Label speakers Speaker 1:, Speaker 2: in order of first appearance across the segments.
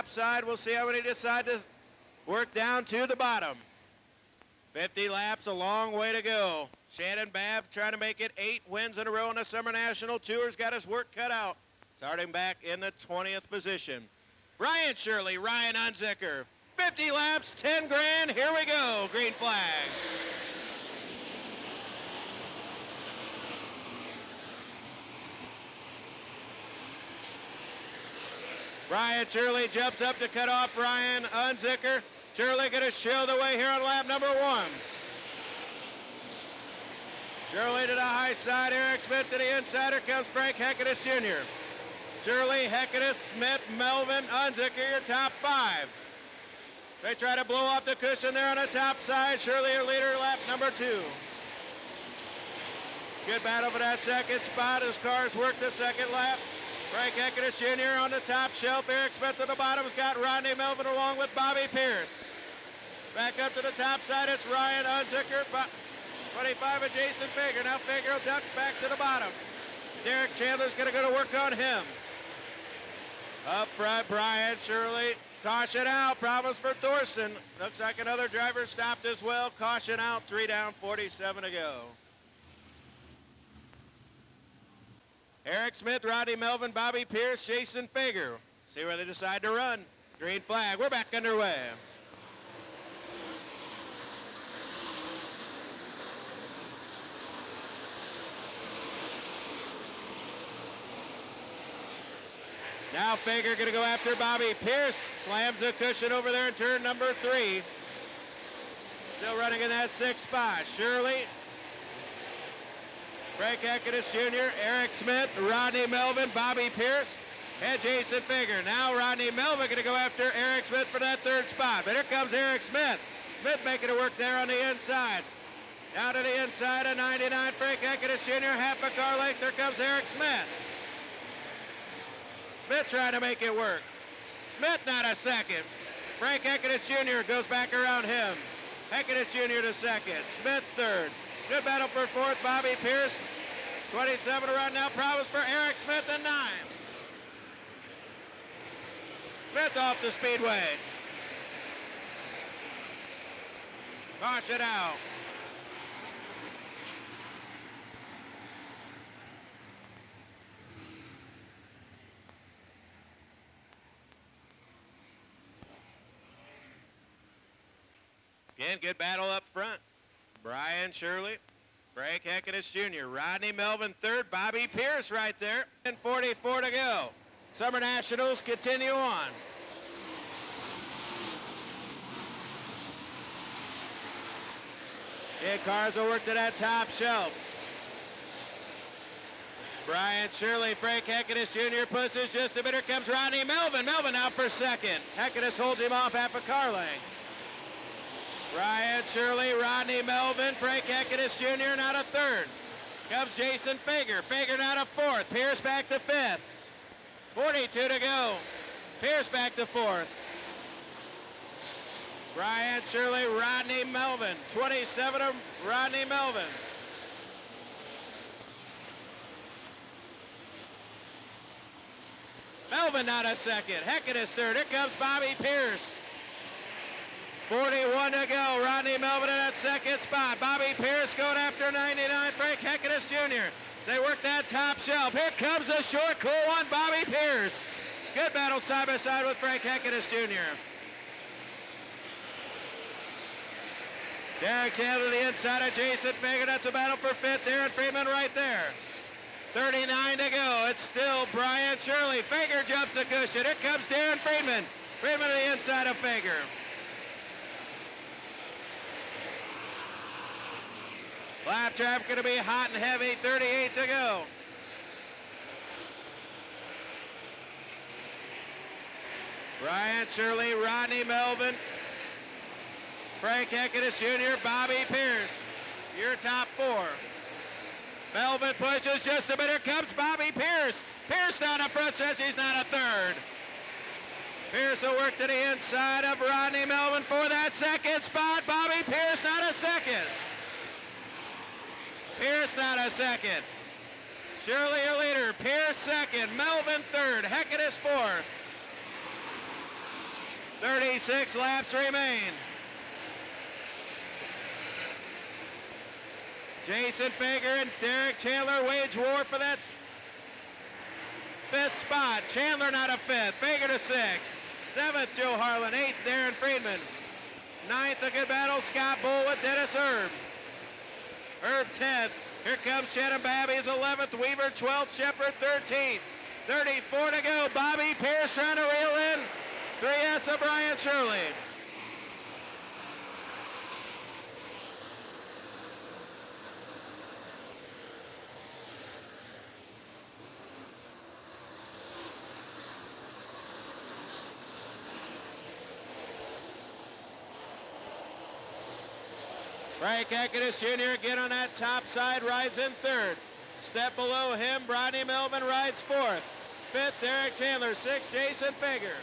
Speaker 1: top side. We'll see how many decide to work down to the bottom. 50 laps, a long way to go. Shannon Babb trying to make it 8 wins in a row on the Summer National Tour's got his work cut out. Starting back in the 20th position. Brian Shirley, Ryan Unzicker. 50 laps, 10 grand, here we go, green flag. Brian Shirley jumps up to cut off Ryan Unzicker. Shirley going to show the way here on lap number 1. Shirley to the high side, Eric Smith to the inside. Here comes Frank Heckedus Jr. Shirley, Heckedus, Smith, Melvin, Unzicker, your top 5. They try to blow off the cushion there on the top side. Shirley, your leader, lap number 2. Good battle for that second spot as cars work the second lap. Frank Heckedus Jr. on the top shelf. Eric Smith at the bottom has got Rodney Melvin along with Bobby Pierce. Back up to the top side, it's Ryan Unzicker, 25 of Jason Fager. Now Fager will duck back to the bottom. Derek Chandler's going to go to work on him. Up front, Brian Shirley. Caution out, problems for Thorson. Looks like another driver stopped as well. Caution out, 3 down, 47 to go. Eric Smith, Rodney Melvin, Bobby Pierce, Jason Fager. See where they decide to run. Green flag, we're back underway. Now Fager going to go after Bobby Pierce. Slams the cushion over there in turn number 3. Still running in that 6th spot. Shirley, Frank Heckedus Jr., Eric Smith, Rodney Melvin, Bobby Pierce, and Jason Fager. Now Rodney Melvin going to go after Eric Smith for that 3rd spot. But here comes Eric Smith. Smith making it work there on the inside. Down to the inside of 99, Frank Heckedus Jr., half a car length. There comes Eric Smith. Smith trying to make it work. Smith not a second. Frank Heckedus Jr. goes back around him. Heckedus Jr. to second. Smith 3rd. Good battle for 4th. Bobby Pierce. 27 around now. Problems for Eric Smith and 9. Smith off the speedway. Caution out. Again, good battle up front. Brian Shirley, Frank Heckedus Jr., Rodney Melvin 3rd, Bobby Pierce right there, and 44 to go. Summer Nationals continue on. Yeah, cars will work to that top shelf. Brian Shirley, Frank Heckedus Jr. pushes just a bit. Here comes Rodney Melvin. Melvin out for 2nd. Heckedus holds him off half a car length. Brian Shirley, Rodney Melvin, Frank Heckedus Jr. now to 3rd. Comes Jason Fager. Fager now to 4th. Pierce back to 5th. 42 to go. Pierce back to 4th. Brian Shirley, Rodney Melvin. 27 of Rodney Melvin. Melvin not a second. Heckedus 3rd. Here comes Bobby Pierce. 41 to go. Rodney Melvin in that 2nd spot. Bobby Pierce going after 99. Frank Heckedus Jr. They work that top shelf. Here comes a short, cool one. Bobby Pierce. Good battle side by side with Frank Heckedus Jr. Derek Chandler to the inside of Jason Fager. That's a battle for 5th. Darren Freeman right there. 39 to go. It's still Brian Shirley. Fager jumps the cushion. Here comes Darren Freeman. Freeman to the inside of Fager. Lap traffic going to be hot and heavy, 38 to go. Brian Shirley, Rodney Melvin, Frank Heckedus Jr., Bobby Pierce, your top 4. Melvin pushes just a bit. Here comes Bobby Pierce. Pierce down the front says he's not a 3rd. Pierce will work to the inside of Rodney Melvin for that 2nd spot. Bobby Pierce not a 2nd. Pierce not a 2nd. Shirley your leader. Pierce 2nd. Melvin 3rd. Heckedus 4th. 36 laps remain. Jason Fager and Derek Chandler wage war for that fifth spot. Chandler not a fifth. Fager to sixth. Seventh, Joe Harlan. Eighth, Darren Friedman. Ninth, a good battle, Scott Bull with Dennis Erb. Erb 10th. Here comes Shannon Babbies 11th. Weaver 12th. Shepard 13th. 34 to go. Bobby Pierce trying to reel in 3S of Brian Shirley. Frank Eckidus Jr. again on that top side, rides in third. Step below him, Rodney Melvin rides fourth. Fifth, Derek Chandler. Sixth, Jason Fager.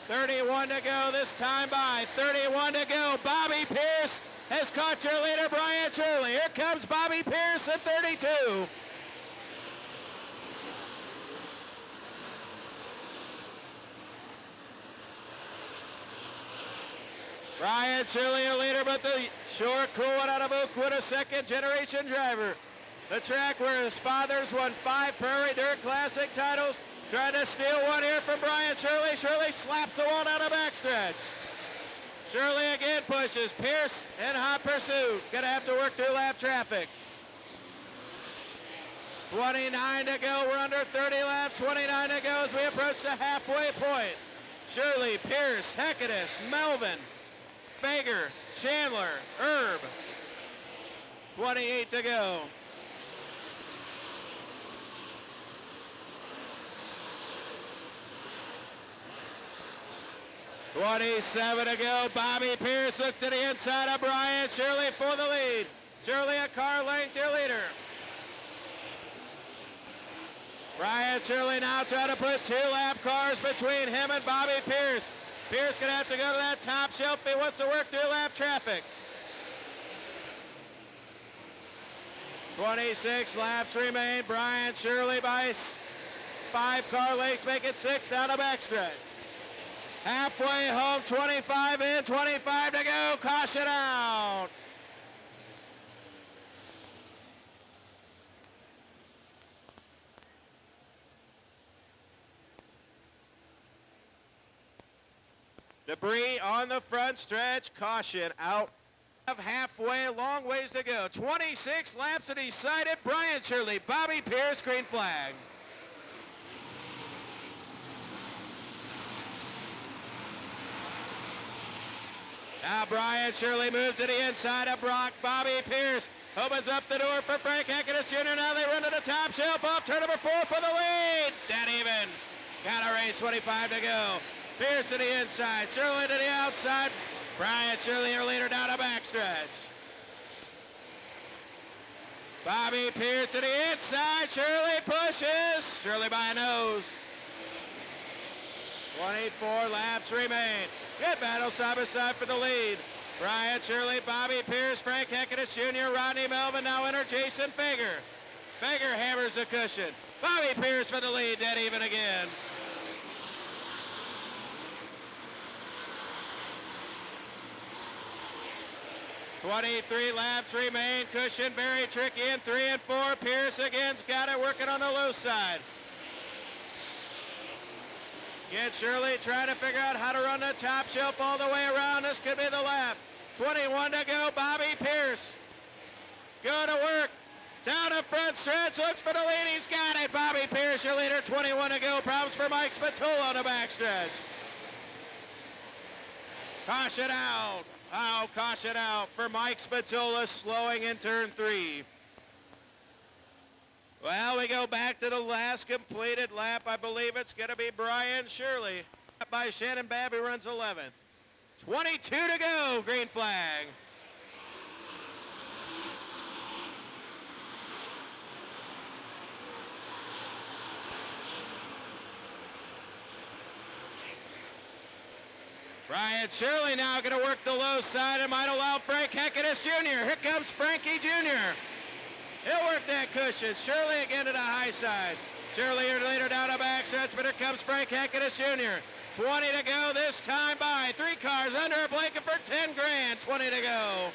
Speaker 1: 31 to go this time by. 31 to go. Bobby Pierce has caught your leader, Brian Shirley. Here comes Bobby Pierce at 32. Brian Shirley a leader, but the short cool one out of Oakwood, a second-generation driver. The track where his fathers won 5 Prairie Dirt Classic titles. Trying to steal one here from Brian Shirley. Shirley slaps the one out of backstretch. Shirley again pushes. Pierce in hot pursuit. Gonna have to work through lap traffic. 29 to go. We're under 30 laps. 29 to go as we approach the halfway point. Shirley, Pierce, Eckidus, Melvin, Fager, Chandler, Erb. 28 to go. .27 to go. Bobby Pierce looked to the inside of Brian Shirley for the lead. Shirley a car length, your leader. Brian Shirley now trying to put 2 lap cars between him and Bobby Pierce. Pierce gonna have to go to that top shelf if he wants to work through lap traffic. 26 laps remain. Brian Shirley by 5 car lengths, make it 6 down the backstretch. Halfway home, 25 in, 25 to go. Caution out. Debris on the front stretch. Caution out. Halfway, a long ways to go. 26 laps to decided. Brian Shirley, Bobby Pierce, green flag. Now Brian Shirley moves to the inside of Brock. Bobby Pierce opens up the door for Frank Eckidus Jr. Now they run to the top shelf off turn number 4 for the lead. Dead even. Got a race, 25 to go. Pierce to the inside, Shirley to the outside. Brian Shirley, your leader down the backstretch. Bobby Pierce to the inside. Shirley pushes. Shirley by a nose. 24 laps remain. Good battle side by side for the lead. Brian Shirley, Bobby Pierce, Frank Eckidus Jr., Rodney Melvin, now enter Jason Fager. Fager hammers the cushion. Bobby Pierce for the lead, dead even again. .23 laps remain. Cushion very tricky in 3 and 4. Pierce again's got it working on the low side. Get Shirley trying to figure out how to run the top shelf all the way around. This could be the lap. 21 to go. Bobby Pierce. Go to work. Down the front stretch. Looks for the lead. He's got it. Bobby Pierce, your leader. 21 to go. Problems for Mike Spatola on the backstretch. Caution out. Oh, caution out for Mike Spatola slowing in turn 3. Well, we go back to the last completed lap. I believe it's going to be Brian Shirley. By Shannon Babby runs 11th. 22 to go, green flag. Brian Shirley now going to work the low side and might allow Frank Eckidus Jr. Here comes Frankie Jr. He'll work that cushion. Shirley again to the high side. Shirley, your leader down the back stretch, but here comes Frank Heckenus Jr. 20 to go this time by. 3 cars under a blanket for 10 grand. 20 to go.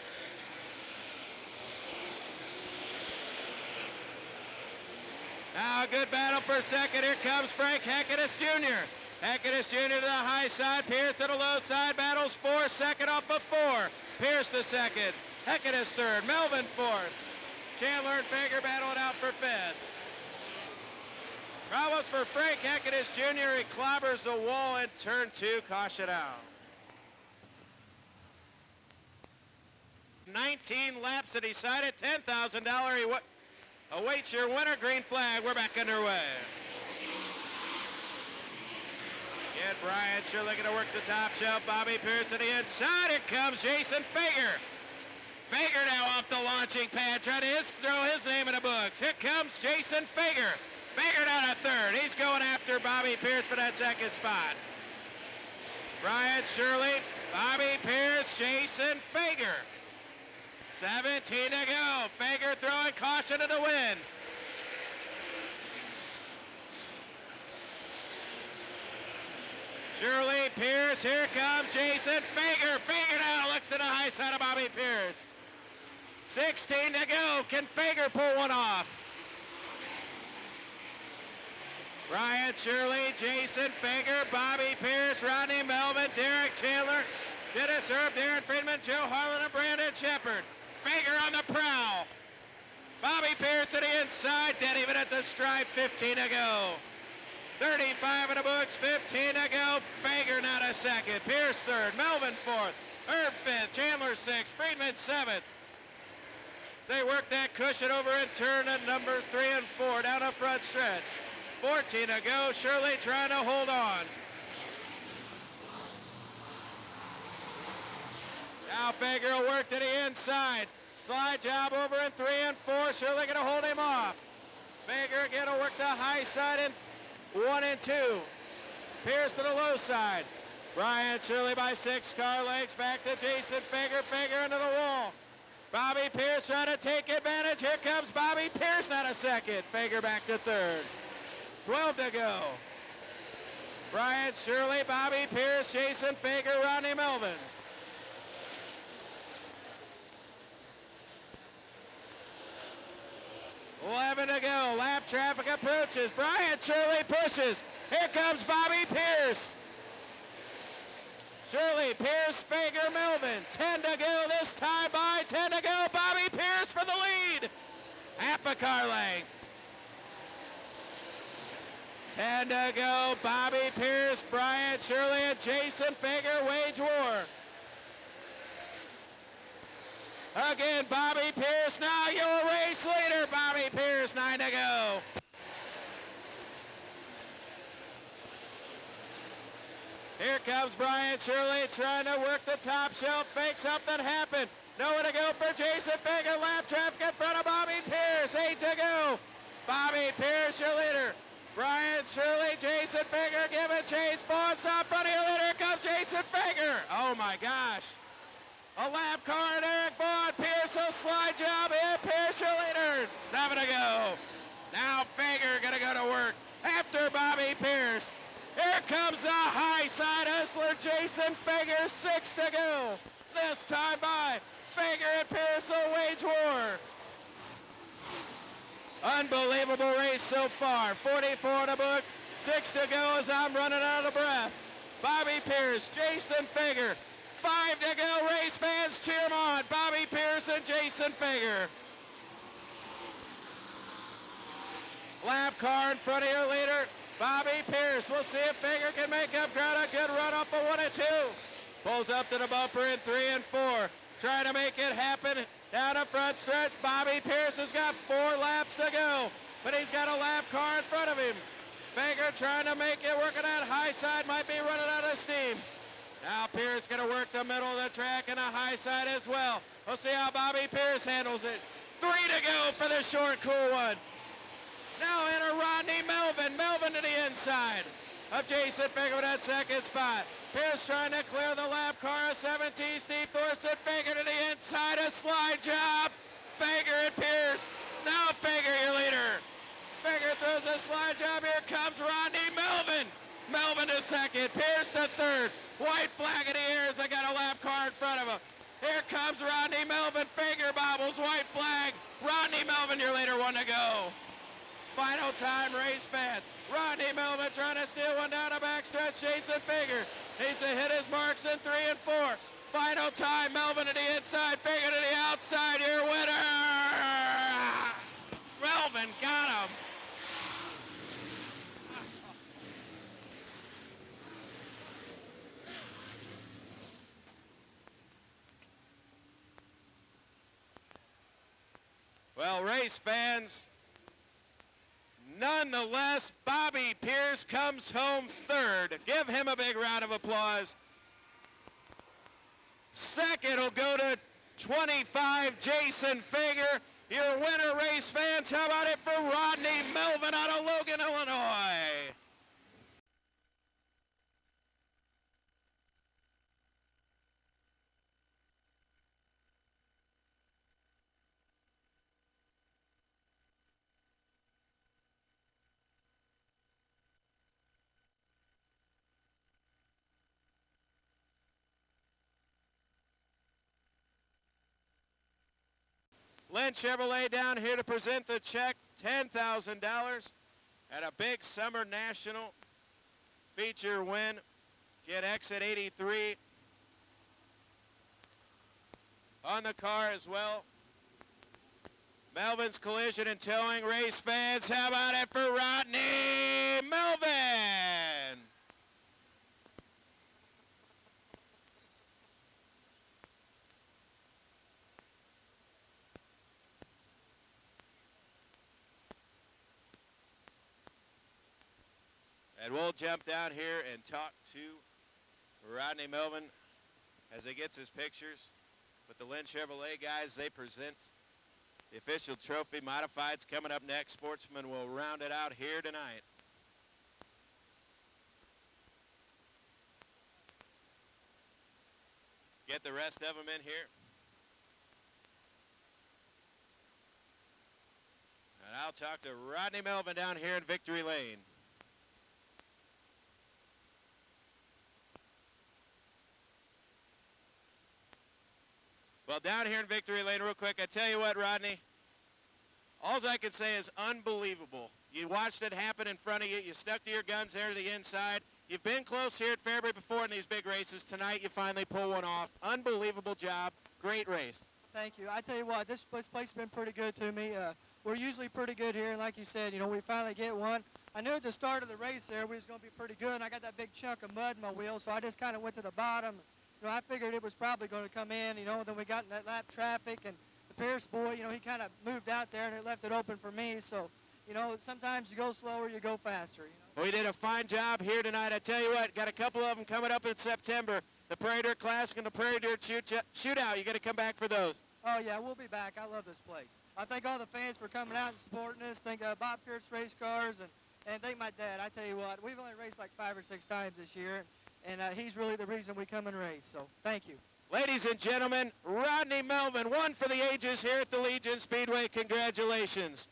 Speaker 1: Now a good battle for second. Here comes Frank Heckenus Jr. Heckenus Jr. to the high side. Pierce to the low side. Battles 4. Second off of 4. Pierce to second. Heckenus third. Melvin fourth. Chandler and Fager battle it out for fifth. Problems for Frank Heckenus Jr. He clobbers the wall in turn 2. Caution out. 19 laps to decide it. $10,000. Awaits your winner. Green flag. We're back underway. Again, Brian Shirley going to work the top shelf. Bobby Pierce to the inside. Here comes Jason Fager. Fager now off the launching pad, trying to throw his name in the books. Here comes Jason Fager. Fager down to third. He's going after Bobby Pierce for that second spot. Brian Shirley, Bobby Pierce, Jason Fager. 17 to go. Fager throwing caution to the wind. Shirley, Pierce, here comes Jason Fager. Fager now looks to the high side of Bobby Pierce. 16 to go. Can Fager pull one off? Brian Shirley, Jason Fager, Bobby Pierce, Rodney Melvin, Derek Chandler, Dennis Herb, Darren Friedman, Joe Harlan, and Brandon Shepard. Fager on the prowl. Bobby Pierce to the inside, dead even at the stripe, 15 to go. 35 in the books, 15 to go. Fager now to second. Pierce third, Melvin fourth, Herb fifth, Chandler sixth, Friedman seventh. They work that cushion over in turn at number 3 and 4 down the front stretch. 14 to go. Shirley trying to hold on. Now Fager will work to the inside. Slide job over in 3 and 4. Shirley going to hold him off. Fager again will work the high side in 1 and 2. Pierce to the low side. Brian Shirley by 6 car lengths. Back to Jason Fager. Fager into the wall. Bobby Pierce trying to take advantage. Here comes Bobby Pierce now to second. Fager back to third. 12 to go. Brian Shirley, Bobby Pierce, Jason Fager, Rodney Melvin. $11 to go. Lap traffic approaches. Brian Shirley pushes. Here comes Bobby Pierce. Shirley, Pierce, Fager, Melvin. 10 to go this time by. 10 to go. Bobby Pierce for the lead. Half a car length. 10 to go. Bobby Pierce, Brian Shirley, and Jason Fager wage war. Again, Bobby Pierce now your race leader. Bobby Pierce, 9 to go. Here comes Brian Shirley trying to work the top shelf, make something happen. Nowhere to go for Jason Fager. Lap traffic in front of Bobby Pierce. 8 to go. Bobby Pierce, your leader. Brian Shirley, Jason Fager giving chase. Vaughn's up front of your leader. Here comes Jason Fager. Oh my gosh. A lap car and Eric Vaughn. Pierce a slide job in. Pierce your leader. 7 to go. Now Fager gonna go to work after Bobby Pierce. Here comes the high side hustler, Jason Fager, 6 to go. This time by Fager and Pierce a wage war. Unbelievable race so far. 44 in the book, 6 to go as I'm running out of breath. Bobby Pierce, Jason Fager, 5 to go. Race fans cheer them on. Bobby Pierce and Jason Fager. Lap car in front of your leader, Bobby Pierce. We'll see if Fager can make up ground. A good run off of 1 and 2. Pulls up to the bumper in 3 and 4. Trying to make it happen down the front stretch. Bobby Pierce has got 4 laps to go, but he's got a lap car in front of him. Fager trying to make it, working that high side, might be running out of steam. Now Pierce going to work the middle of the track and the high side as well. We'll see how Bobby Pierce handles it. 3 to go for the short, cool one. Now enter Rodney Melvin. Melvin to the inside of Jason Fager with that second spot. Pierce trying to clear the lap car of 17. Steve Thorson. Fager to the inside. A slide job. Fager and Pierce. Now Fager your leader. Figure throws a slide job. Here comes Rodney Melvin. Melvin to second. Pierce to third. White flag in the air as they got a lap car in front of him. Here comes Rodney Melvin. Figure bobbles. White flag. Rodney Melvin, your leader, one to go. Final time, race fast. Rodney Melvin trying to steal one down the backstretch. Jason Figure needs to hit his marks in 3 and 4. Final time, Melvin to the inside. Figure to the outside. Your winner. Melvin got him. Well, race fans, nonetheless, Bobby Pierce comes home third. Give him a big round of applause. Second will go to 25, Jason Figure. Your winner, race fans. How about it for Rodney Melvin out of Logan, Illinois? Lynn Chevrolet down here to present the check, $10,000 at a big summer national feature win. Get exit 83 on the car as well. Melvin's Collision and Towing. Race fans, how about it for Rodney Melvin? And we'll jump down here and talk to Rodney Melvin as he gets his pictures with the Lynn Chevrolet guys. They present the official trophy. Modifieds coming up next. Sportsman will round it out here tonight. Get the rest of them in here. And I'll talk to Rodney Melvin down here in Victory Lane. Well, down here in Victory Lane, real quick, I tell you what, Rodney, all I can say is unbelievable. You watched it happen in front of you. You stuck to your guns there to the inside. You've been close here at Fairbury before in these big races. Tonight, you finally pull one off. Unbelievable job. Great race.
Speaker 2: Thank you. I tell you what, this place has been pretty good to me. We're usually pretty good here, and like you said, you know, we finally get one. I knew at the start of the race there we was going to be pretty good, and I got that big chunk of mud in my wheel, so I just kind of went to the bottom. You know, I figured it was probably going to come in, you know, and then we got in that lap traffic, and the Pierce boy, you know, he kind of moved out there, and it left it open for me. So, you know, sometimes you go slower, you go faster, you know.
Speaker 1: We did a fine job here tonight. I tell you what, got a couple of them coming up in September. The Prairie Dirt Classic and the Prairie Dirt Shootout. You got to come back for those.
Speaker 2: Oh, yeah, we'll be back. I love this place. I thank all the fans for coming out and supporting us. Thank Bob Pierce Race Cars, and thank my dad. I tell you what, we've only raced like 5 or 6 times this year. And he's really the reason we come and race, so thank you.
Speaker 1: Ladies and gentlemen, Rodney Melvin, one for the ages here at the Legion Speedway. Congratulations.